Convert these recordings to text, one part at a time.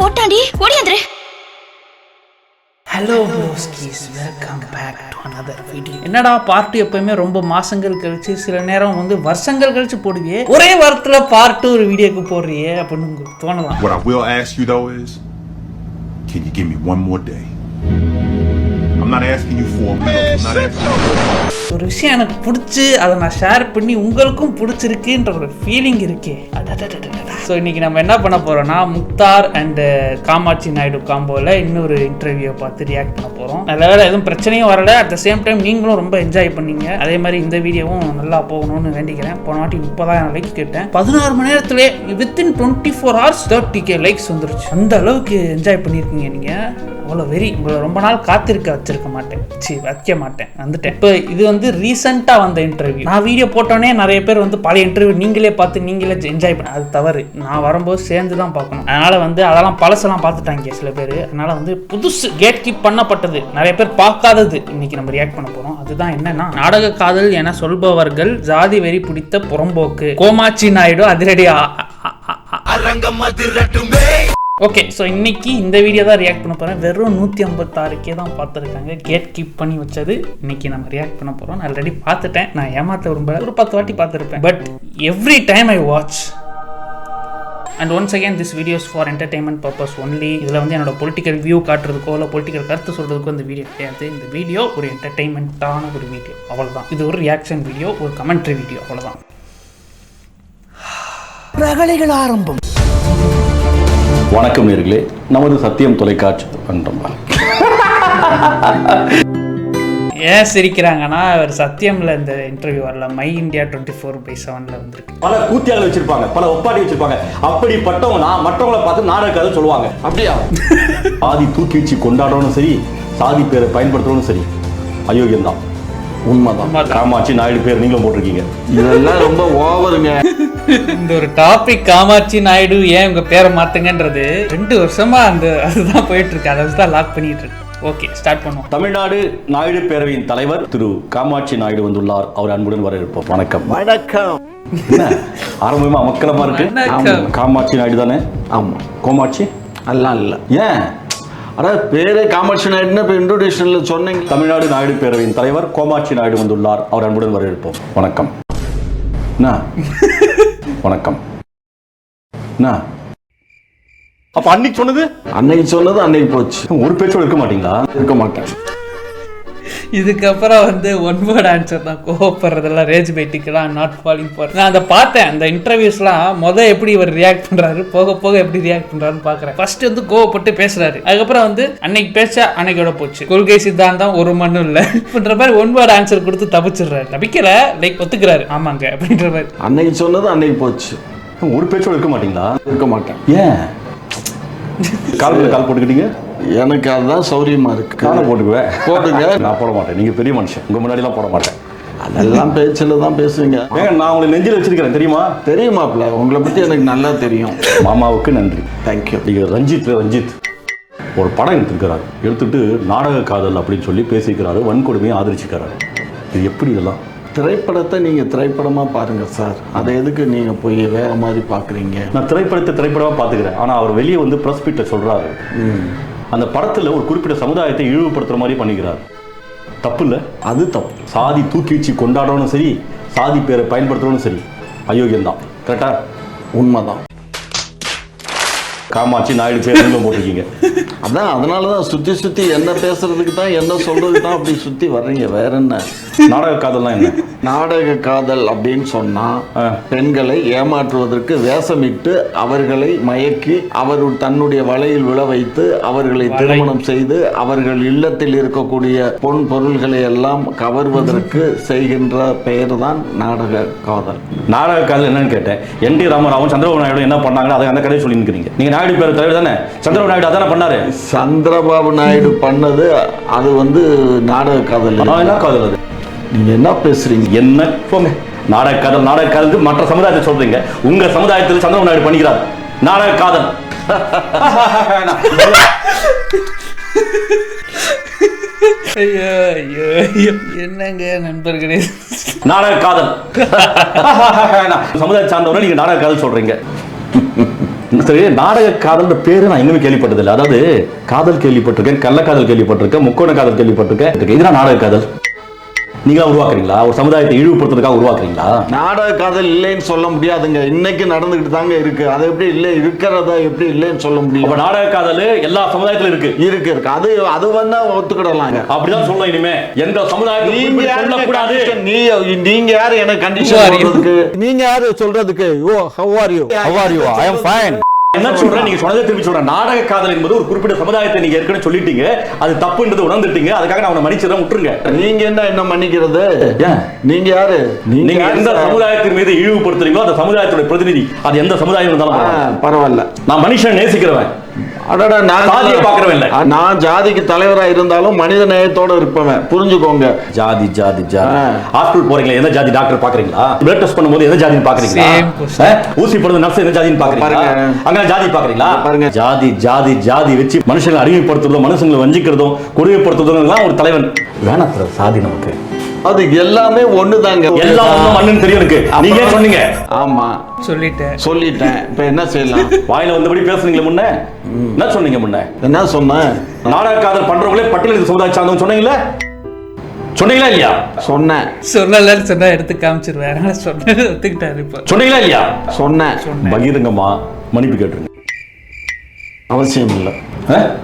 போட்டாண்டி ஓடியாந்துரு. Hello broskies, welcome back to another video. என்னடா part எப்பவுமே ரொம்ப மாசங்கள் கழிச்சு, சில நேரம் வந்து வருஷங்கள் கழிச்சு போடுவியே, ஒரே வாரத்துல பார்ட் ஒரு வீடியோக்கு போடுறியே அப்படின்னு உங்களுக்கு தோணலாம். What I will ask you though is, can you give me one more day? I'm not asking you for a meal. I'm not asking you. ஒரு விஷயம் எனக்கு பிடிச்சி அதை நான் ஷேர் பண்ணி உங்களுக்கும் பிடிச்சிருக்குன்ற ஒரு ஃபீலிங் இருக்கே. ஸோ இன்னைக்கு நம்ம என்ன பண்ண போறோம்னா, முக்தார் அண்ட் காமாட்சி நாயுடு காம்போவில் இன்னொரு இன்டர்வியூவை பார்த்து ரியாக்ட் பண்ண போகிறோம். நல்ல வேலை எதுவும் பிரச்சனையும் வரல. அட் த சேம் டைம் நீங்களும் ரொம்ப என்ஜாய் பண்ணீங்க. அதே மாதிரி இந்த வீடியோவும் நல்லா போகணும்னு வேண்டிக்கிறேன். போன வாட்டி 30,000 லைக் கேட்டேன். 16 மணி நேரத்திலே வித்தின் 24 hours 30K லைக்ஸ் வந்துருச்சு. அந்த அளவுக்கு என்ஜாய் பண்ணியிருக்கீங்க நீங்கள். அவ்வளோ வெறி. உங்களை ரொம்ப நாள் காத்திருக்க வச்சிருக்க மாட்டேன், வைக்க மாட்டேன், வந்துட்டேன். இப்போ இது வந்து ரீசெண்டாக வந்த இன்டர்வியூ. நான் வீடியோ போட்டோன்னே நிறைய பேர் வந்து பழைய இன்டர்வியூ நீங்களே பார்த்து நீங்களே என்ஜாய் பண்ண, அது தவறு. நான் வரும்போது சேர்ந்து தான் பார்க்கணும். அதனால வந்து அதெல்லாம் பழசெல்லாம் பார்த்துட்டாங்க சில பேர். அதனால வந்து புதுசு கேட் கீப் பண்ணப்பட்டது, நிறைய பேர் பார்க்காதது இன்னைக்கு நம்ம ரியாக்ட் பண்ண போறோம். அதுதான் என்னன்னா, நாடக காதல் என சொல்பவர்கள் ஜாதி வெறி பிடித்த புறம்போக்கு கோமாட்சி நாயுடு அதிரடி. ஓகே, ஸோ இன்னைக்கு இந்த வீடியோ தான் ரியாக்ட் பண்ண போகிறேன். வெறும் 156K தான் பார்த்துருக்காங்க கேட் கீப் பண்ணி வச்சது. இன்னைக்கு நம்ம ரியாக்ட் பண்ண போகிறோம். நான் ஆல்ரெடி பார்த்துட்டேன். நான் ஏமாற்ற விரும்பல, ஒரு 10 வாட்டி பார்த்துருப்பேன். But every time I watch. And once again this videos for entertainment purpose only. இதில் வந்து என்னோட பொலிட்டிக்கல் வியூ காட்டுறதுக்கோ இல்லை பொலிட்டிக்கல் கருத்து சொல்கிறதுக்கோ இந்த வீடியோ கிடையாது. இந்த வீடியோ ஒரு என்டர்டைன்மெண்ட்டான ஒரு வீடியோ, அவ்வளோதான். இது ஒரு ரியாக்ஷன் வீடியோ, ஒரு கமெண்ட்ரி வீடியோ, அவ்வளோதான். ரகளைகள் ஆரம்பம். வணக்கம் நேர்களே, நமது சத்தியம் தொலைக்காட்சி பண்றோம். ஏன் சிரிக்கிறாங்கன்னா, அவர் சத்தியம்ல இந்த இன்டர்வியூ வரல, மை இந்தியா 24/7 வந்திருக்கு. பல கூத்தியாளர் வச்சிருப்பாங்க, பல ஒப்பாட்டி வச்சிருப்பாங்க. அப்படிப்பட்டவங்க நான் மற்றவங்களை பார்த்து நாடக சொல்லுவாங்க. அப்படியா? சாதி தூக்கி வச்சு கொண்டாடணும் சரி, சாதி பேரை பயன்படுத்தணும் சரி, அயோக்கியம் தான். உண்மைதான். காமாட்சி நாயுடு பேர் நீங்களும் போட்டிருக்கீங்க. இதெல்லாம் ரொம்ப ஓவருங்க. இந்த ஒரு டாபிக் காமாட்சி நாயுடு ஏன் உங்க பேரை மாத்துங்கன்றது 2 வருஷமா அதுதான் போயிட்டு இருக்கு. அதை தான் லாக் பண்ணிட்டு இருக்கு. ஓகே, ஸ்டார்ட் பண்ணுவோம். தமிழ்நாடு நாயுடு பேரவையின் தலைவர் திரு காமாட்சி நாயுடு வந்துள்ளார். அவர் அன்புடன் வரவேற்போம். வணக்கம். வணக்கம். ஆரம்பமா மக்களமா இருக்கு. காமாட்சி நாயுடு தானே? ஆமா. கோமாட்சி எல்லாம் இல்ல. ஏன்? அதாவது பேரே காமாட்சி நாயுடுன்னு இப்போ இன்ட்ரோடக்ஷன்ல சொன்னீங்க. தமிழ்நாடு நாயுடு பேரவையின் தலைவர் கோமாட்சி நாயுடு வந்துள்ளார். அவர் அன்புடன் வரவேற்போம். வணக்கம். வணக்கம். அப்ப அன்னைக்கு சொன்னது அன்னைக்கு போச்சு. ஒரு பேச்சோட இருக்க மாட்டீங்களா? இருக்க மாட்டேன். இதுக்கப்புறம் வந்து ஒன் வேர்ட் ஆன்சர் தான். கோவப்படுறதெல்லாம், ரேஜ் பைட்டிக்கெல்லாம் நாட் ஃபாலிங் ஃபார். நான் அதை பார்த்தேன், அந்த இன்டர்வியூஸ்லாம் எப்படி இவர் ரியாக்ட் பண்றாரு, போக போக எப்படி ரியாக்ட் பண்றாருன்னு பாக்குறேன். ஃபர்ஸ்ட் வந்து கோவப்பட்டு பேசுறாரு, அதுக்கப்புறம் வந்து அன்னைக்கு பேச்சா அன்னைக்கோட போச்சு. கொள்கை சித்தாந்தம் ஒரு மண்ணும் இல்ல பண்ற மாதிரி ஒன் வேர்ட் ஆன்சர் கொடுத்து தப்பிச்சிடுறாரு. தப்பிக்கல, லைக் ஒத்துக்கிறாரு, ஆமாங்க அப்படின்ற மாதிரி. அன்னைக்கு சொன்னது அன்னைக்கு போச்சு. ஒரு பேச்சோட இருக்க மாட்டீங்களா? இருக்க மாட்டேன். ஏன்? கால் போட்டுக்கிட்டீங்க. எனக்கு அதுதான் சௌரியமா இருக்கு. காலை போட்டுக்குவேன். போட்டுங்க. நான் போட மாட்டேன். நீங்க பெரிய மனுஷன், உங்க முன்னாடிலாம் போட மாட்டேன். அதெல்லாம் பேச்சில் தான் பேசுவீங்க. ஏங்க, நான் உங்களை நெஞ்சில் வச்சிருக்கிறேன் தெரியுமா? தெரியுமாப்ல, உங்களை பத்தி எனக்கு நல்லா தெரியும். மாமாவுக்கு நன்றி. தேங்க்யூ. நீங்க ரஞ்சித் ஒரு படம் எடுத்துக்கிறாரு. எடுத்துட்டு நாடக காதல் அப்படின்னு சொல்லி பேசிக்கிறாரு, வன்கொடுமையை ஆதரிச்சுக்கிறாரு. இது எப்படி இதெல்லாம்? திரைப்படத்தை நீங்க திரைப்படமா பாருங்க சார். அதை எதுக்கு நீங்க போய் வேற மாதிரி பாக்குறீங்க? நான் திரைப்படமா பாத்துக்கிறேன். ஆனா அவர் வெளியே வந்து பிரஸ் மீட்ல சொல்றாரு, அந்த படத்துல ஒரு குறிப்பிட்ட சமுதாயத்தை இழிவுபடுத்துற மாதிரி பண்ணிக்கிறார். தப்பு இல்ல? அது தப்பு. சாதி தூக்கி வச்சு கொண்டாடணும் சரி, சாதி பேரை பயன்படுத்தணும் சரி, அயோக்கியம் தான். கரெக்டா? உண்மைதான். காமாட்சி நாயுடு பேர் போட்டிருக்கீங்க. அதான், அதனாலதான் சுத்தி என்ன பேசுறதுக்கு தான், என்ன சொல்றதுக்கு தான் அப்படி சுத்தி வர்றீங்க. வேற என்ன? நாடக காதல்னா என்ன? நாடக காதல் அப்படின்னு சொன்னா, பெண்களை ஏமாற்றுவதற்கு வேஷமிட்டு அவர்களை மயக்கி தன்னுடைய வலையில் விழ வைத்து அவர்களை திருமணம் செய்து அவர்கள் இல்லத்தில் இருக்கக்கூடிய பொன் பொருள்களை எல்லாம் கவர்வதற்கு செய்கின்ற பெயர் தான் நாடக காதல். நாடக காதல் என்னன்னு கேட்டேன். என் டி ராமராவும் சந்திரபாபு நாயுடு என்ன பண்ணாங்களோ அதை அந்த கதையை சொல்லி நிற்கிறீங்க. நீங்க நாயுடு பேர் தலைவர் தானே? சந்திரபாபு நாயுடு அதானே பண்ணாரு? சந்திரபாபு நாயுடு பண்ணது அது வந்து நாடக காதல். என்ன காதல் அது? நீங்க என்ன பேசுறீங்க? என்ன போங்க. நாடக காதல் மற்ற சமுதாயத்தை சொல்றீங்க. உங்க சமுதாயத்தில் சந்திரபாபு நாயுடு பண்ணிக்கிறார் நாடக காதல். ஐயோ ஐயோ என்னங்க நண்பர்களே, நாடக காதல். சமுதாயம் சார்ந்தவரை நீங்க நாடக காதல் சொல்றீங்க. சரி, நாடக காதல்ன்ற பேரு நான் இன்னுமே கேள்விப்பட்டதில்லை. அதாவது காதல் கேள்விப்பட்டிருக்கேன், கள்ளக்காதல் கேள்விப்பட்டிருக்கேன், முக்கோண காதல் கேள்விப்பட்டிருக்கேன். இதெல்லாம் நாடக காதல் நீங்களா உருவாக்குறீங்களா? ஒரு சமுதாயத்தை இழிவுபடுத்துறதுக்காக உருவாக்குறீங்களா? நாடக காதல் இல்லைன்னு சொல்ல முடியாதுங்க. இன்னைக்கு நடந்துகிட்டு தாங்க இருக்கு. அது எப்படி இல்லை இருக்கிறதா எப்படி இல்லைன்னு சொல்ல முடியும்? நாடக காதல் எல்லா சமுதாயத்திலும் இருக்கு. இருக்கு இருக்கு. அது வேணா ஒத்துக்கிடலாங்க. அப்படிதான் சொல்லலாம். இனிமே எந்த சமுதாயத்தையும் நீங்க யாரு எனக்கு கண்டிஷன் சொல்றதுக்கு? நீங்க யாரு சொல்றதுக்கு? ஓ how are you? I am fine. என்ன சொல்றேன், நீங்க சொன்னதை திருப்பி சொல்றேன். நாடக காதல் என்பது ஒரு குறிப்பிட்ட சமுதாயத்தை நீங்க ஏற்கனவே சொல்லிட்டீங்க, அது தப்புன்றது உணர்ந்துட்டீங்க. அதுக்காக நான் அவனை மன்னிச்சிடறேன், விட்டுருங்க. நீங்க என்ன மன்னிக்கிறது? நீங்க யாரு? நீங்க எந்த சமுதாயத்தின் மீது இழிவுபடுத்துறீங்களோ அந்த சமுதாயத்தோட பிரதிநிதி, அது எந்த சமுதாயம் இருந்தாலும் பரவாயில்ல. நான் மனுஷன் நேசிக்கிறவன். நான் ஜாதிக்கு தலைவரா இருந்தாலும் மனித நேயத்தோட இருப்பவன், புரிஞ்சுக்கோங்க. ஜாதி ஜாதி ஜாதி. ஹாஸ்பிடல் போறீங்களா, எந்த ஜாதி டாக்டர் பாக்குறீங்களா? பிளட் டெஸ்ட் பண்ணும்போது எந்த ஜாதின்னு பாக்குறீங்களா? ஊசி போடுறது நர்ஸ் எந்த ஜாதின்னு பாக்குறீங்களா? அங்க ஜாதி பாக்குறீங்களா? பாருங்க, ஜாதி ஜாதி ஜாதி வச்சு மனுஷங்களை அறிமுகப்படுத்துறதும் மனுஷங்களை வஞ்சிக்கிறதும் கொடுமைப்படுத்துறதும் ஒரு தலைவன் வேணாம். சாதி நமக்கு அது எல்லாமே ஒண்ணுதாங்க. எல்லாம் மண்ணுன்னு தெரியும் எனக்கு. நீங்க சொன்னீங்க. ஆமா சொல்லிட்டேன். இப்ப என்ன செய்யலாம்? வாயில வந்தபடி பேசுறீங்களே. முன்ன என்ன சொன்னீங்க? முன்ன என்ன சொன்னேன்? நாடக காதல் பண்றவங்களே பட்டியலில் சமுதாய சார்ந்தவங்க சொன்னீங்களா? சொன்னீங்களா இல்லையா? சொல்லலன்னு சொன்னா எடுத்து காமிச்சிருவேன். சொன்னது ஒத்துக்கிட்டாரு. இப்ப சொன்னீங்களா இல்லையா? சொன்னேன். பகிரங்கமா மன்னிப்பு கேட்டுருங்க. அவசியம் இல்லை.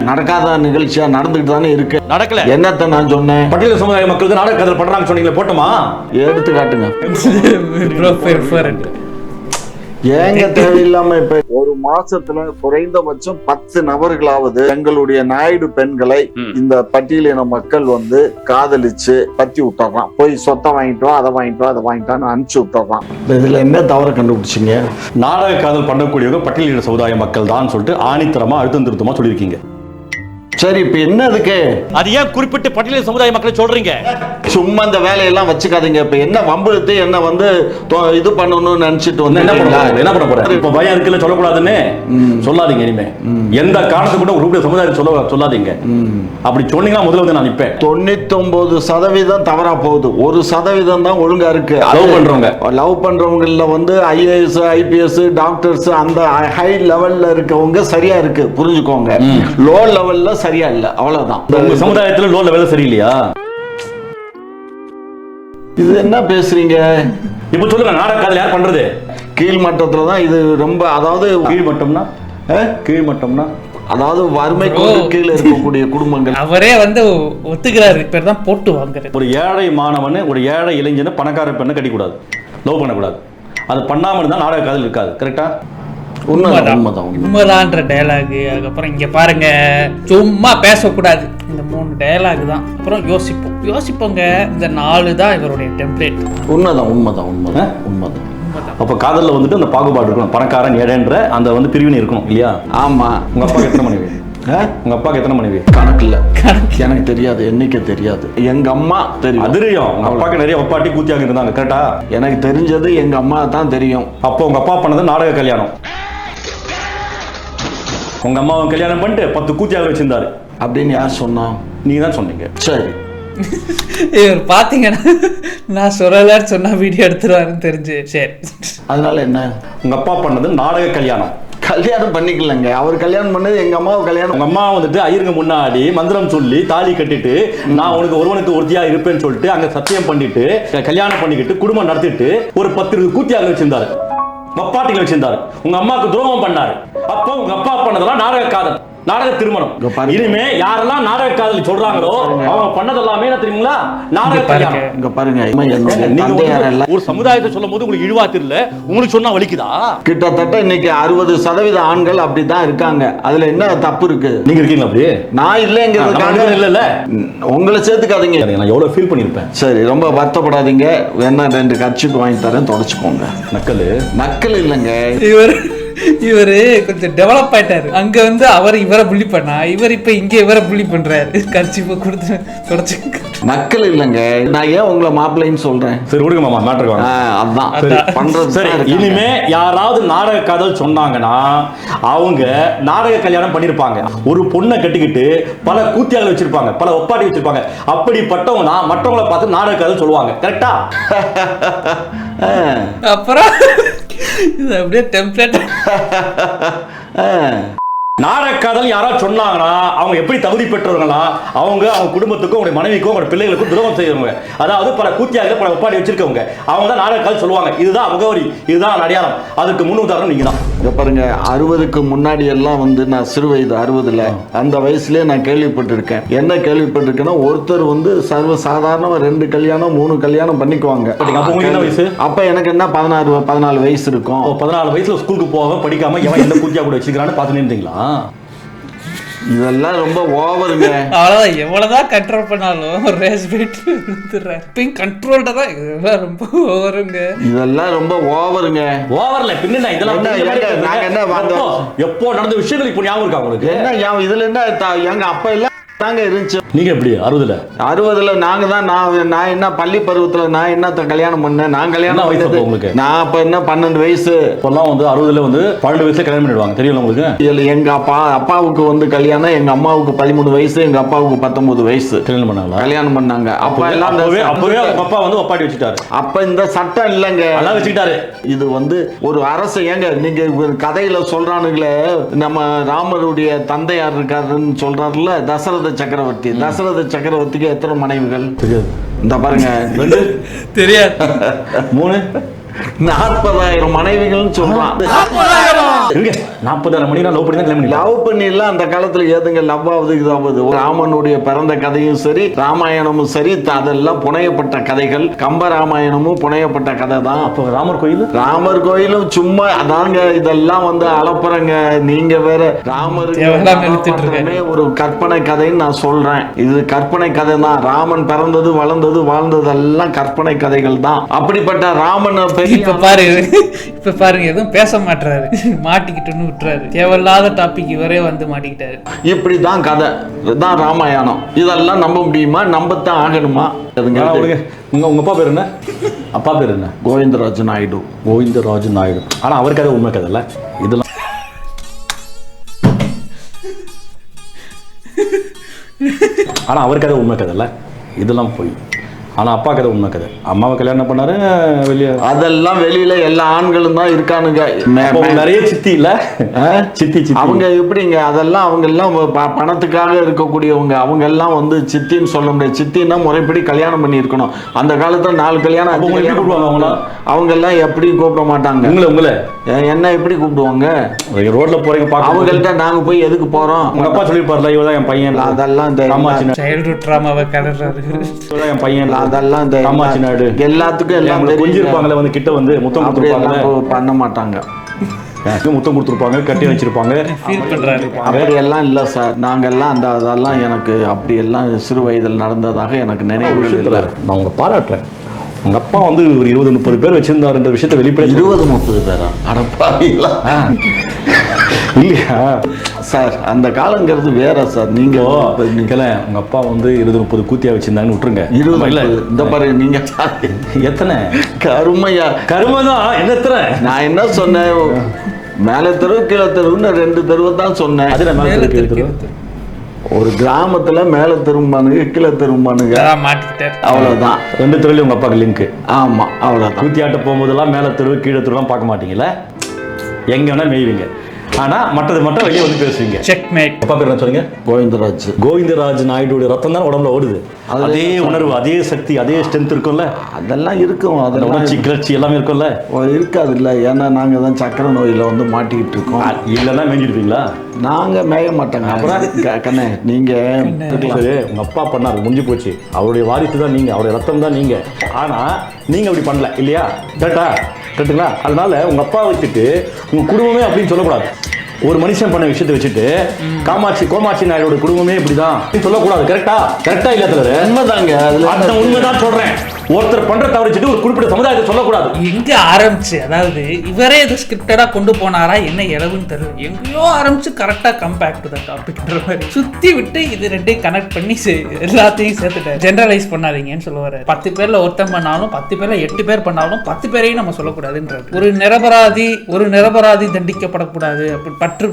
நடக்காத நிகழ்ச்சியா நடந்துட்டு தானே இருக்கு. நடக்கல. என்னத்த நான் சொன்னேன்? பட்டியல் சமுதாய மக்களுக்கு நாடக காதல் பண்றாங்க சொன்னீங்களே, போட்டோமா? எடுத்து காட்டுங்க. ஏங்க தேவையில்லாம இப்ப ஒரு மாசத்துல குறைந்தபட்சம் 10 நபர்களாவது எங்களுடைய நாயுடு பெண்களை இந்த பட்டியலின மக்கள் காதலிச்சு பத்தி விட்டுறான். போய் சொத்தை வாங்கிட்டோம், அதை வாங்கிட்டோம், அதை வாங்கிட்டான்னு அனுப்பிச்சு விட்டுறான். இதுல என்ன தவற கண்டுபிடிச்சிங்க? நாடக காதல் பண்ணக்கூடியவங்க பட்டியலின சமுதாய மக்கள் தான் சொல்லிட்டு ஆணித்தரமா அழுத்தம் திருத்தமா சொல்லியிருக்கீங்க. சரி, இப்ப என்ன அதுக்கு? அது ஏன் குறிப்பிட்ட பட்டியலின சமுதாய மக்களை சொல்றீங்க? சும்மா இந்த வேலையெல்லாம் வச்சுக்காதீங்க. இப்ப என்ன வம்புழுத்து என்ன இது பண்ணணும்னு நினைச்சிட்டு என்ன பண்ண போறேன்? இப்ப பயம் இருக்குல்ல, சொல்லக்கூடாதுன்னு சொல்லாதீங்க. இனிமே எந்த காரணத்தை கூட ஒரு சமுதாயம் சொல்லாதீங்க. அப்படி சொன்னீங்கன்னா முதல்ல நான் நிப்பேன். 99% தவறா போகுது, 1% தான் ஒழுங்கா இருக்கு. லவ் பண்றவங்கல IAS IPS டாக்டர்ஸ் அந்த ஹை லெவல்ல இருக்கவங்க சரியா இருக்கு, புரிஞ்சுக்கோங்க. லோ லெவல்ல சரியா இல்ல, அவ்வளவுதான். உங்க சமுதாயத்துல லோ லெவல்ல சரியில்லையா? இது என்ன பேசுறீங்க? இப்ப சொல்லுங்க, நாடக காதல் யார் பண்றது? கீழ்மட்டத்துல தான் இது ரொம்ப. அதாவது கீழ்மட்டம்னா அதாவது வறுமை கீழே இருக்கக்கூடிய குடும்பங்கள். அவரே ஒத்துக்கிறாரு. பேர் தான் போட்டு வாங்குறது. ஒரு ஏழை மாணவன் ஒரு ஏழை இளைஞனை பணக்கார பெண்ணை கட்டிக்கூடாது, லவ் பண்ணக்கூடாது. அது பண்ணாம இருந்தா நாடக காதல் இருக்காது. கரெக்டா? உண்மைதான்ற டயலாக். அதுக்கப்புறம் இங்க பாருங்க, சும்மா பேசக்கூடாது. இந்த 3 டயலாக் தான். அப்புறம் யோசிப்போங்க. இந்த 4 தான் இவருடைய டெம்ப்ளேட். உண்மைதான். அப்ப காதல்ல அந்த பாகுபாடு இருக்கணும். பணக்காரன் ஏழைன்ற அந்த பிரிவினை இருக்கணும் இல்லையா? ஆமா. உங்க அப்பா எத்தனை மனைவி? உங்க அப்பாக்கு எத்தனை மனைவி? கணக்கு இல்ல. எனக்கு தெரியாது, என்னைக்கு தெரியாது. எங்க அம்மா தெரியும். அதிரியம். உங்க அப்பாக்கு நிறைய ஒப்பாட்டி கூத்தியாக இருந்தாங்க. கரெக்டா? எனக்கு தெரிஞ்சது எங்க அம்மா தான் தெரியும். அப்போ உங்க அப்பா பண்ணது நாடக கல்யாணம். உங்க அம்மாவை கல்யாணம் பண்ணிட்டு 10 கூத்தியாக வச்சிருந்தாரு அப்படின்னு யார் சொன்னா? நீங்க தான் சொன்னீங்க. சரி, இவர் பாத்தீங்கன்னா நான் சொல்லலன்னு சொன்னா வீடியோ எடுத்துருவாருன்னு தெரிஞ்சு. சரி, அதனால என்ன? உங்க அப்பா பண்ணது நாடக கல்யாணம். கல்யாணம் பண்ணிக்கலங்க. அவர் கல்யாணம் பண்ணது எங்க அம்மாவை கல்யாணம். உங்க அம்மா ஐயருங்க முன்னாடி மந்திரம் சொல்லி தாலி கட்டிட்டு நான் உனக்கு ஒருவனுக்கு ஒருத்தியா இருப்பேன்னு சொல்லிட்டு அங்க சத்தியம் பண்ணிட்டு கல்யாணம் பண்ணிக்கிட்டு குடும்பம் நடத்திட்டு ஒரு 10 கூத்தியாக வச்சிருந்தாரு, மப்பாட்டிகள் வச்சிருந்தாரு. உங்க அம்மாவுக்கு துரோகம் பண்ணாரு. அப்போ உங்க அப்பா பண்ணதெல்லாம் நாடக காதல், நாடக திருமணம். இனிமே யாரெல்லாம் நாடக காதல் சொல்றாங்களோ அவங்க பண்ணதெல்லாமே என்ன தெரியுங்களா? நாடக கல்யாணம். இங்க பாருங்க, ஒரு சமுதாயத்தை சொல்லும் போது உங்களுக்கு இழிவா தெரியல, உங்களுக்கு சொன்னா வலிக்குதா? கிட்டத்தட்ட இன்னைக்கு 60% ஆண்கள் அப்படிதான் இருக்காங்க. அதுல என்ன தப்பு இருக்கு? நீங்க இருக்கீங்களா அப்படி? நான் இல்லைங்கிறது இல்ல. உங்களை சேர்த்துக்காதீங்க. நான் எவ்வளவு ஃபீல் பண்ணிருப்பேன். சரி, ரொம்ப வருத்தப்படாதீங்க. வேணா 2 கட்சிக்கு வாங்கி தரேன், தொடச்சுக்கோங்க. நக்கல் இல்லைங்க. இவரு கொஞ்சம் டெவலப் ஆயிட்டாரு. அங்க அவர் இவரை புள்ளி பண்ணா, இவர் இப்ப இங்க இவரை புள்ளி பண்றாரு. கட்சிப்பு கொடுத்து தொடச்சு. நக்கல் இல்லைங்க. நான் ஏன் உங்களை மாப்பிள்ளைன்னு சொல்றேன்? சரி விடுங்க மாமா, மேட்டர் அதான் பண்றது. சரி, இனிமே யாராவது நாடக காதல் சொன்னாங்கன்னா அவங்க நாடக கல்யாணம் பண்ணிருப்பாங்க. ஒரு பொண்ணை கட்டிக்கிட்டு பல கூத்தியாக வச்சிருப்பாங்க, பல ஒப்பாட்டி வச்சிருப்பாங்க. அப்படிப்பட்டவங்க மற்றவங்களை பார்த்து நாடக காதல் சொல்லுவாங்க. கரெக்டா? அப்புறம் இது அப்படியே டெம்ப்ளேட். நாடகாதல் யாராவது சொன்னாங்கன்னா அவங்க எப்படி தகுதி பெற்றவங்களா, அவங்க குடும்பத்துக்கும் அவங்க மனைவிக்கும் அவங்க பிள்ளைகளுக்கும் துரோகம் செய்யறவங்க, அதாவது பல கூத்தியாக பல ஒப்பாடி வச்சிருக்கவங்க, அவங்க தான் நாடகாதல் சொல்லுவாங்க. இதுதான் முகவரி, இதுதான் அடையாளம். அதுக்கு முன் உதாரணம் நீங்க தான். இங்க பாருங்க, 60க்கு முன்னாடி எல்லாம் வந்து நான் சிறு வயது 60ல அந்த வயசுலயே நான் கேள்விப்பட்டிருக்கேன். என்ன கேள்விப்பட்டிருக்கேன்னா, ஒருத்தர் வந்து சர்வ சாதாரண 2 கல்யாணம் 3 கல்யாணம் பண்ணிக்குவாங்க. அப்ப உங்களுக்கு என்ன வயசு? அப்ப எனக்கு என்ன 14 வயசு இருக்கும். 14 வயசுல ஸ்கூலுக்கு போகாம படிக்காம எவன் எந்த கூத்தியா கூட வச்சிருக்கான்னு பார்த்து நின்றீங்களா? இதெல்லாம் ரொம்ப ஓவருங்க. அவ்வளவுதான், எவ்வளவுதான் கண்ட்ரோல் பண்ணாலும் ரேஸ் போயிட்டு விழுந்துடுறாரு. இப்பயும் கண்ட்ரோல்ட தான். இதெல்லாம் ரொம்ப ஓவருங்க. இதெல்லாம் ரொம்ப ஓவருங்க. ஓவர்ல பின்ன இதெல்லாம் நாங்க என்ன எப்போ நடந்த விஷயங்கள் இப்போ ஞாபகம் இருக்கா உங்களுக்கு? என்ன இதுல என்ன எங்க அப்பா எல்லாம் தாங்க இருந்துச்சு. நீங்க எப்படி 60ல நாங்க தான் நான் என்ன பள்ளி பருவத்துல நான் என்ன கல்யாணம் பண்ணேன். நான் கல்யாணம் வயசு உங்களுக்கு? நான் அப்ப என்ன 12 வயசு. இப்பெல்லாம் வந்து 60ல வந்து 12 வயசுல கல்யாணம் பண்ணிடுவாங்க, தெரியல உங்களுக்கு? இதுல எங்க அப்பாவுக்கு வந்து கல்யாணம், எங்க அம்மாவுக்கு 13 வயசு, எங்க அப்பாவுக்கு 19 வயசு கல்யாணம் பண்ணாங்க. அப்ப எல்லாம் அப்பவே அப்பா வந்து ஒப்பாட்டி வச்சுட்டாரு. அப்ப இந்த சட்டம் இல்லங்க, எல்லாம் வச்சுக்கிட்டாரு. இது வந்து ஒரு அரசு. ஏங்க நீங்க கதையில சொல்றானுங்களே, நம்ம ராமருடைய தந்தையார் இருக்காருன்னு சொல்றாருல, தசரத சக்கரவர்த்தி. தசரத சக்கரவர்த்திக்கு எத்தனை மனைவிகள் தெரியாது. இந்த பாருங்க, 2 தெரியாது, 3 40,000 மனைவிகள் சொல்றான். 40,000 மணி லவ் பண்ணி தான் லவ் பண்ணிடலாம். அந்த காலத்துல ஏதுங்க லவ் ஆகுது இதாவது. ராமனுடைய பிறந்த கதையும் சரி, ராமாயணமும் சரி, அதெல்லாம் புனையப்பட்ட கதைகள். கம்ப ராமாயணமும் புனையப்பட்ட கதை தான். அப்போ ராமர் கோயிலும் சும்மா அதாங்க. இதெல்லாம் வந்து அலப்புறங்க. நீங்க வேற ராமருக்கு ஒரு கற்பனை கதைன்னு நான் சொல்றேன். இது கற்பனை கதை தான். ராமன் பிறந்தது வளர்ந்தது வாழ்ந்ததெல்லாம் கற்பனை கதைகள் தான். அப்படிப்பட்ட ராமன் இப்ப பாருங்க எதுவும் பேச மாட்டாரு, மாட்டிக்கிட்டுன்னு விட்டுறாரு. தேவையில்லாத டாபிக் இவரே வந்து மாட்டிக்கிட்டாரு. இப்படிதான் கதை தான் ராமாயணம். இதெல்லாம் நம்ப முடியுமா? நம்பத்தான் ஆகணுமா? உங்க அப்பா பேர் என்ன? அப்பா பேர் என்ன? கோவிந்தராஜ் நாயுடு. கோவிந்தராஜ் நாயுடு. ஆனா அவர் கதை உண்மை கதை இல்ல இதெல்லாம். ஆனா அவர் கதை உண்மை கதை இல்ல இதெல்லாம் போய். ஆனா அப்பா கதை உண்மை கதை. அம்மாவை கல்யாணம் பண்ணாரு வெளியே. அதெல்லாம் வெளியில எல்லா ஆண்களும் தான் இருக்கானுங்க. நிறைய சித்தி இல்ல, சித்தி அவங்க எப்படிங்க? அதெல்லாம் அவங்க எல்லாம் பணத்துக்காக இருக்கக்கூடியவங்க. அவங்க எல்லாம் வந்து சித்தின்னு சொல்ல முடியாது. சித்தின்னா முறைப்படி கல்யாணம் பண்ணி இருக்கணும். அந்த காலத்துல 4 கல்யாணம் கூப்பிடுவாங்க. அவங்க எல்லாம் எப்படி கூப்பிட மாட்டாங்க. உங்களை என்ன எப்படி கூப்பிடுவாங்க? ரோட்ல போறீங்க அவங்கள்ட்ட நாங்க போய் எதுக்கு போறோம்? உங்க அப்பா சொல்லிருப்பார்ல, இவதான் என் பையன். அதெல்லாம் சைல்ட்ஹுட் ட்ராமாவை கலர்றாரு. என் பையன். அதெல்லாம் காமாட்சி நாயுடு எல்லாத்துக்கும் எல்லாம் கொஞ்சிருப்பாங்களே, வந்து கிட்ட வந்து முத்தம் கொடுத்துருப்பாங்க. பண்ண மாட்டாங்க. முத்தம் கொடுத்துருப்பாங்க, கட்டி வச்சிருப்பாங்க. அப்படி எல்லாம் இல்ல சார். நாங்க எல்லாம் அந்த அதெல்லாம் எனக்கு அப்படி எல்லாம் சிறு வயதில் நடந்ததாக எனக்கு நினைவு இல்லை. நான் உங்க பாராட்டுறேன். உங்க அப்பா வந்து ஒரு 20-30 பேர் வச்சிருந்தாருன்ற விஷயத்தை வெளிப்படை. 20-30 பேரா? அடப்பாவிங்களா? இல்லையா சார், அந்த காலங்கிறது வேற சார். நீங்க உங்க அப்பா வந்து 20-30 கூத்தியா வச்சிருந்தாங்கன்னு விட்டுருங்க. 20 இல்ல, இந்த பாருங்க. நீங்க எத்தனை? கருமையா? கருமைதான். என்ன எத்தனை? நான் என்ன சொன்னேன்? மேல தெருவு கீழே தெருவுன்னு 2 தெருவை தான் சொன்னேன். ஒரு கிராமத்துல மேல திரும்பானுங்க, கீழே திரும்பானுங்க. அவ்வளவுதான். 2 தெருவுல உங்க அப்பாக்கு லிங்க். ஆமா, அவ்வளவுதான். கூத்தியாட்ட போகும்போதெல்லாம் மேல தெருவு கீழே தெருவுலாம் பார்க்க மாட்டீங்களா? எங்க வேணா மேய்வீங்க. ஆனா மற்றது மட்டும் வெளியே வந்து பேசுவீங்க. செக்மேட். அப்பா பேர் என்ன சொன்னீங்க? கோவிந்தராஜ். கோவிந்தராஜ் நாயுடு ரத்தம் தான் உடம்புல ஓடுது. அதே உணர்வு, அதே சக்தி, அதே ஸ்ட்ரென்த் இருக்கும்ல? அதெல்லாம் இருக்கும். அதெல்லாம் உணர்ச்சி கிளர்ச்சி எல்லாமே இருக்கும்ல? இருக்காது இல்ல. ஏன்னா நாங்க தான் சக்கரை நோயில வந்து மாட்டிக்கிட்டு இருக்கோம். இல்லைன்னா மேய்ஞ்சிருப்பீங்களா? நாங்க மேய மாட்டோங்க. அப்புறம் கண்ணே, நீங்க உங்க அப்பா பண்ணாரு, முடிஞ்சு போச்சு. அவருடைய வாரிசு தான் நீங்க, அவருடைய ரத்தம் தான் நீங்க. ஆனா நீங்க அப்படி பண்ணல இல்லையா? கரெக்டுங்களா? அதனால உங்க அப்பா வச்சுட்டு உங்க குடும்பமே அப்படின்னு சொல்லக்கூடாது. ஒரு மனுஷன் பண்ண விஷயத்தை வச்சுட்டு கோமாட்சி நாயுடைய குடும்பமே இப்படிதான் சொல்லக்கூடாது. கரெக்டா இல்ல தலைவர்? உண்மைதாங்க. உண்மைதான் சொல்றேன். ஒருத்தர் பண்ற தவறிச்சுட்டு ஒரு குறிப்பிட்ட சமுதாயத்தை சொல்லக்கூடாது. எங்க ஆரம்பிச்சு, அதாவது இவரே இது ஸ்கிரிப்டடா கொண்டு போனாரா என்ன இளவுன்னு தெரியல. எங்கேயோ ஆரம்பிச்சு கரெக்டா கம் பேக் டு த டாபிக்ன்ற மாதிரி சுத்தி விட்டு இது 2 கனெக்ட் பண்ணி எல்லாத்தையும் சேர்த்துட்டாரு. ஜெனரலைஸ் பண்ணாதீங்கன்னு சொல்லுவாரு. 10 பேர்ல ஒருத்தன் பண்ணாலும் 10 பேர்ல 8 பேர் பண்ணாலும் 10 பேரையும் நம்ம சொல்லக்கூடாதுன்றாரு. ஒரு நிரபராதி தண்டிக்கப்படக்கூடாது. பற்று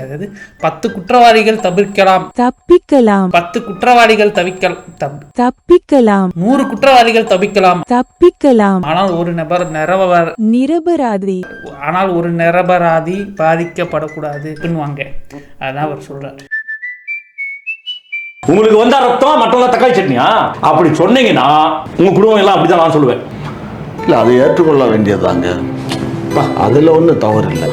அதாவது 10 குற்றவாளிகள் தப்பிக்கலாம். 10 குற்றவாளிகள் தப்பிக்கலாம். 100 குற்றவாளிகள் தப்பிக்கலாம். ஆனால் ஒரு நிரபராதி பாதிக்கப்படக்கூடாது வாங்க. அதான் அவர் சொல்றாரு. உங்களுக்கு வந்தா ரத்தம் மற்றவங்க தக்காளி சட்னியா அப்படி சொன்னீங்கன்னா உங்க குடும்பம் எல்லாம் அப்படிதான் நான் சொல்லுவேன். இல்லை, அதை ஏற்றுக்கொள்ள வேண்டியதாங்க. அதில் ஒன்றும் தவறு இல்லை.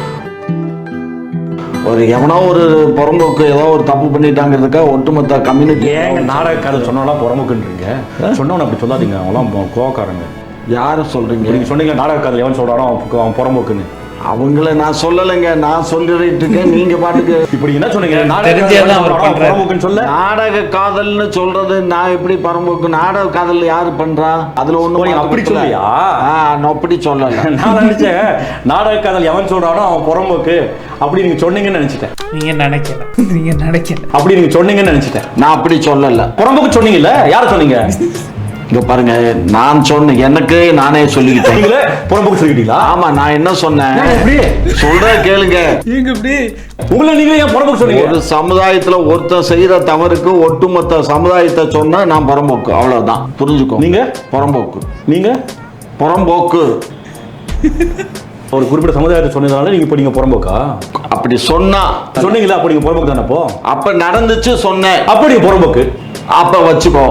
ஒரு எவனோ ஒரு புறம்போக்கு ஏதோ ஒரு தப்பு பண்ணிட்டாங்கிறதுக்கா ஒட்டுமொத்த கம்யூனிட்டி ஏங்க நாடக கதை சொன்னாலும் புறம்போக்குன்றீங்க? சொன்னவன அப்படி சொல்லாதீங்க, அவங்களாம் கோவக்காரங்க. யாரும் சொல்றீங்க? நீங்க சொன்னீங்க நாடக கதை எவன் சொல்றானோ அவன் புறம்போக்குன்னு. அவங்கள நான் சொல்லலைங்க, நான் சொல்லிட்டு இருக்கேன். நீங்க பாட்டுக்கு இப்படி என்ன சொன்னீங்க? சொல்ல நாடக காதல்னு சொல்றது நான் எப்படி பரம்போக்கு? நாடக காதல் யாரு பண்றா? அதுல ஒண்ணு அப்படி சொல்லியா? நான் அப்படி சொல்லல. நான் நினைச்சேன் நாடக காதல் எவன் சொல்றானோ அவன் புறம்போக்கு அப்படி நீங்க சொன்னீங்கன்னு நினைச்சிட்டேன். நீங்க நினைக்கல அப்படி நீங்க சொன்னீங்கன்னு நினைச்சிட்டேன். நான் அப்படி சொல்லல. புறம்போக்கு சொன்னீங்கல்ல, யார சொன்னீங்க? இங்க பாருங்க, நான் சொன்ன எனக்கு நானே சொல்லிக்கிட்டேன். புறம்போக்கு சொல்லிட்டீங்களா? ஆமா, நான் என்ன சொன்னேன் சொல்ற கேளுங்க. உங்களை நீங்க ஏன் புறம்போக்கு சொன்னீங்க? ஒரு சமுதாயத்துல ஒருத்தர் செய்யற தவறுக்கு ஒட்டுமொத்த சமுதாயத்தை சொன்னா நான் புறம்போக்கு, அவ்வளவுதான். புரிஞ்சுக்கோ. நீங்க புறம்போக்கு. நீங்க புறம்போக்கு. ஒரு குறிப்பிட்ட சமுதாயத்தை சொன்னதால நீங்க இப்ப நீங்க புறம்போக்கா? அப்படி சொன்னா சொன்னீங்களா? அப்ப நீங்க புறம்போக்கு தானே? அப்ப நடந்துச்சு சொன்னேன். அப்ப நீங்க புறம்போக்கு. அப்ப வச்சுக்கோ.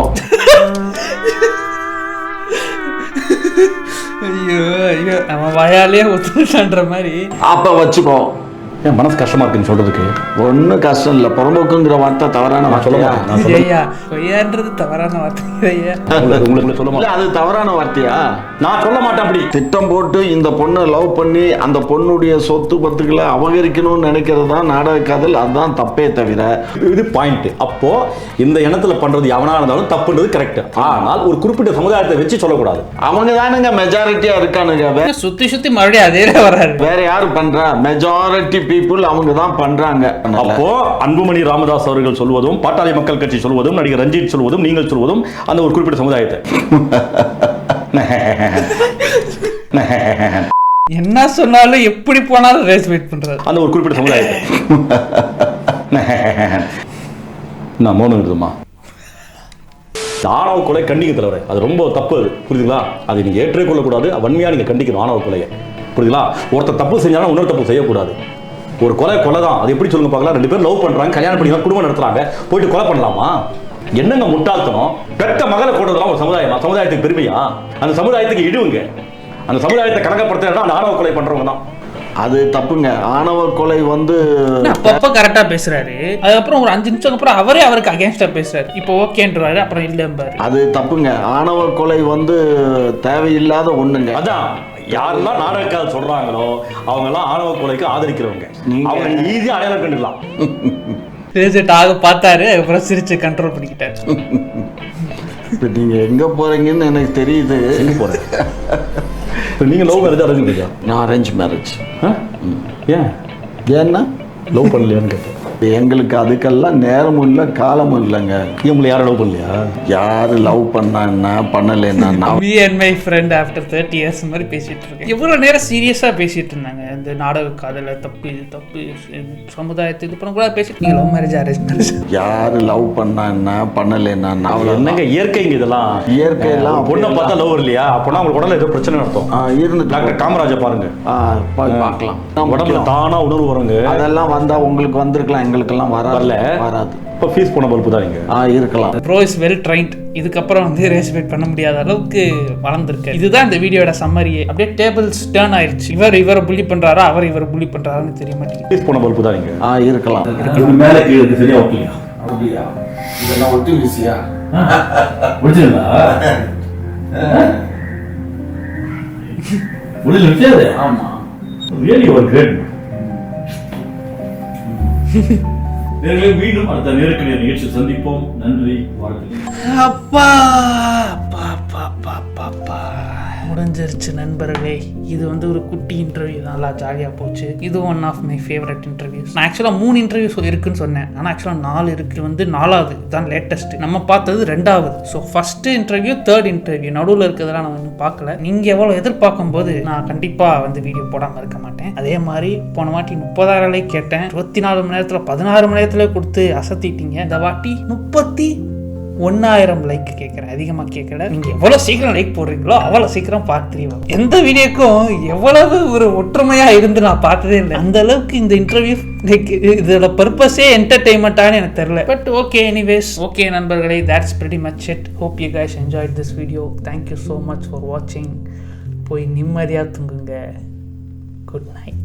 ஐயோ அவன் வாயாலே ஒத்துக்கிட்டான்ற மாதிரி. அப்ப வச்சுக்கோ. என் மனசு கஷ்டமா இருக்குன்னு சொல்றதுக்கு ஒன்னும் கஷ்டம் இல்ல. புறம்போக்குங்கிற வார்த்தை தவறான வார்த்தையா? தவறான வார்த்தை. அது தவறான வார்த்தையா? நான் சொல்ல மாட்டேன். அப்படி திட்டம் போட்டு இந்த பொண்ணை லவ் பண்ணி அந்த பொண்ணுடைய சொத்து பத்துக்களை அபகரிக்கணும்னு நினைக்கிறது தான் நாடக காதல். அதுதான் தப்பே தவிர இது பாயிண்ட். அப்போ இந்த எண்ணத்துல பண்றது எவனா இருந்தாலும் தப்புன்றது கரெக்ட். ஆனால் ஒரு குறிப்பிட்ட சமுதாயத்தை வச்சு சொல்லக்கூடாது. அவங்க தானுங்க மெஜாரிட்டியா இருக்கானுங்க. சுத்தி மறுபடியும் அதே வராது. வேற யாரு பண்றா? மெஜாரிட்டி பீப்புள் அவங்க தான் பண்றாங்க. அப்போ அன்புமணி ராமதாஸ் அவர்கள் சொல்வதும், பாட்டாளி மக்கள் கட்சி சொல்வதும், நடிகர் ரஞ்சித் சொல்வதும், நீங்கள் சொல்வதும் அந்த ஒரு குறிப்பிட்ட சமுதாயத்தை என்ன சொன்னாலும் எப்படி போனாலும் ரேஸ் வெயிட் பண்றது அந்த ஒரு குறிப்பிட்ட சமுதாயத்தை நான் மௌனம் இருக்குமா? ஆணவ கொலை கண்டிக்க தலைவர், அது ரொம்ப தப்பு. புரியுதுங்களா? அதை நீங்க ஏற்றுக்கொள்ளக்கூடாது. வன்மையா நீங்க கண்டிக்கணும் ஆணவ கொலையை. புரியுதுங்களா? ஒருத்தர் தப்பு செஞ்சாலும் இன்னொரு தப்பு செய்யக்கூடாது. ஒரு கொலை தான். அது எப்படி சொல்லுங்க பார்க்கலாம்? 2 பேர் லவ் பண்றாங்க, கல்யாணம் பண்ணி குடும்பம் நடத்துறாங்க, போயிட்டு கொலை பண்ணலாமா? என்னங்க முட்டாள்தனம்? பெற்ற மகளை கொண்டதெல்லாம் ஒரு சமுதாயமா? சமுதாயத்துக்கு பெருமையா? அந்த சமுதாயத்துக்கு இடுவுங்க. அந்த சமுதாயத்தை கணக்கப்படுத்த அந்த ஆணவ கொலை பண்றவங்க தான். அது தப்புங்க. ஆணவ கொலை அப்பப்ப கரெக்டா பேசுறாரு, அதுக்கப்புறம் ஒரு 5 நிமிஷம் அப்புறம் அவருக்கு அகைன்ஸ்டா பேசுறாரு. இப்போ ஓகேன்றாரு, அப்புறம் இல்லம்பாரு. அது தப்புங்க. ஆணவ கொலை தேவையில்லாத ஒண்ணுங்க. அதான் யாரெல்லாம் நாடக சொல்றாங்களோ அவங்க எல்லாம் ஆணவ கொலைக்கு ஆதரிக்கிறவங்க. அவங்க ஈஸியா அடையாளம் கண்டுக்கலாம். பார்த்தாரு, அப்புறம் சிரிச்சு கண்ட்ரோல் பண்ணிக்கிட்டாரு. இப்ப நீங்க எங்க போறீங்கன்னு எனக்கு தெரியுது. எங்க போறேன்? நீங்க லவ் மேரேஜ் அரேஞ்ச் பண்ணியா? நான் அரேஞ்ச் மேரேஜ். ஏன்னா லவ் பண்ணலையான்னு கேட்டேன். எங்களுக்கு அதுக்கெல்லாம் நேரமும் இல்லை காலமும் இல்லைங்க. உங்களை யாரும் லவ் பண்ணலையா? யாரு லவ் பண்ணா பண்ணலன்னா me and my friend after 30 years மாதிரி பேசிட்டு இருக்கேன். இவ்வளவு நேரம் சீரியஸா பேசிட்டு இருந்தாங்க. இந்த நாடக காதல தப்பு சமுதாயத்தை இது பண்ண கூட பேசிட்டு நீங்க லவ் மேரேஜ் அரேஞ்ச் மேரேஜ் யாரு லவ் பண்ணா பண்ணலன்னா என்னங்க இயற்கைங்க இதெல்லாம். இயற்கை எல்லாம் பொண்ணை பார்த்தா லவ் இல்லையா? அப்போனா அவங்க உடல்ல ஏதோ பிரச்சனை நடத்தும். இருந்து டாக்டர் காமராஜை பாருங்க, பார்க்கலாம். உடம்புல தானா உணர்வு வருங்க. அதெல்லாம் வந்தா உங்களுக்கு வந்திருக்கலாம், எங்களுக்கெல்லாம் வராது. இப்போ ஃபீஸ் போன பல்பு தான் நீங்க இருக்கலாம். Bro is well drained. இதுக்கப்புறம் ரேஸ்பேட் பண்ண முடியாத அளவுக்கு வளர்ந்துருக்கு. இதுதான் இந்த வீடியோட சம்மரியே. அப்படியே டேபிள்ஸ் டர்ன் ஆயிடுச்சு. இவரை புள்ளி பண்றாரா, இவரை புள்ளி பண்றாரான்னு தெரிய மாட்டேங்குது. ஃபீஸ் போன பல்பு தான் நீங்க இருக்கலாம். மேல கீழே சரியா ஓகேங்க. அப்படியா? இதெல்லாம் ஒட்டி வீசியா? முடிச்சிருந்தா முடியல விசாது. ஆமா, ரியலி ஒரு கிரேட். மீண்டும் அடுத்த நேருக்கு நேர் நிகழ்ச்சி சந்திப்போம். நன்றி, வாழ்த்துக்கள். அப்பா முடிஞ்சிருச்சு நண்பர்களே. இது ஒரு குட்டி இன்டர்வியூ தான், நல்லா ஜாலியாக போச்சு. இது one of my favourite interviews. நான் ஆக்சுவலாக 3 இன்டர்வியூஸ் இருக்குன்னு சொன்னேன், ஆனால் ஆக்சுவலாக 4 இருக்கு. 4வது தான் லேட்டஸ்ட். நம்ம பார்த்தது 2வது. So first interview, 3rd interview, நடுவில் இருக்கிறதெல்லாம் நான் இன்னும் பார்க்கல. நீங்கள் எவ்வளோ எதிர்பார்க்கும் போது நான் கண்டிப்பாக வீடியோ போடாமல் இருக்க மாட்டேன். அதே மாதிரி போன வாட்டி 30,000 லைக் கேட்டேன், 24 மணி நேரத்தில் 16 மணி நேரத்தில் கொடுத்து அசத்திட்டீங்க. இந்த வாட்டி 1000 லைக் கேட்குறேன், அதிகமாக கேட்கல. நீங்கள் எவ்வளோ சீக்கிரம் லைக் போடுறீங்களோ அவ்வளோ சீக்கிரம் பார்ட் 3 வரும். எந்த வீடியோக்கும் எவ்வளவு ஒரு ஒற்றுமையாக இருந்து நான் பார்த்ததே இல்லை. அந்த அளவுக்கு இந்த இன்டர்வியூ லைக் இதோட பர்பஸே என்டர்டெயின்மெண்ட்டானு எனக்கு தெரியல. பட் ஓகே, எனிவேஸ், ஓகே நண்பர்களே, that's pretty much it. Hope you guys enjoyed this video. Thank you so much for watching. போய் நிம்மதியாக தூங்குங்க. Good night.